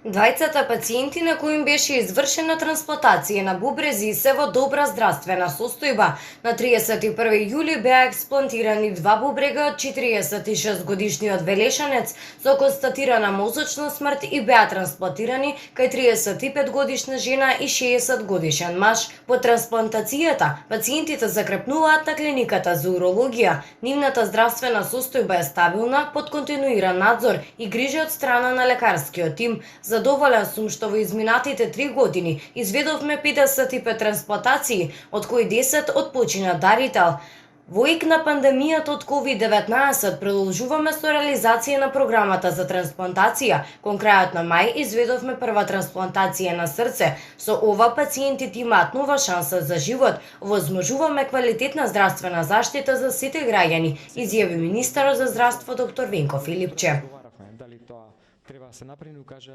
Двајцата пациенти на кои им беше извршена трансплантација на бубрези се во добра здравствена состојба. На 31 јули беа експлантирани два бубрега од 46 годишниот Велешанец со констатирана мозочна смрт и беа трансплантирани кај 35 годишна жена и 60 годишен маж. По трансплантацијата, пациентите закрепнуваат на клиниката за урологија. Нивната здравствена состојба е стабилна, под континуиран надзор и грижа од страна на лекарскиот тим. Задоволен сум што во изминатите 3 години изведовме 55 трансплантации, од кои 10 од починат дарител. Во ек на пандемијата од COVID-19 продолжуваме со реализација на програмата за трансплантација. Кон крајот на мај изведовме прва трансплантација на срце. Со ова пациентите имаат нова шанса за живот. Возможуваме квалитетна здравствена заштита за сите граѓани, изјави министерот за здравство доктор Венко Филипче. Треба се направи, кажа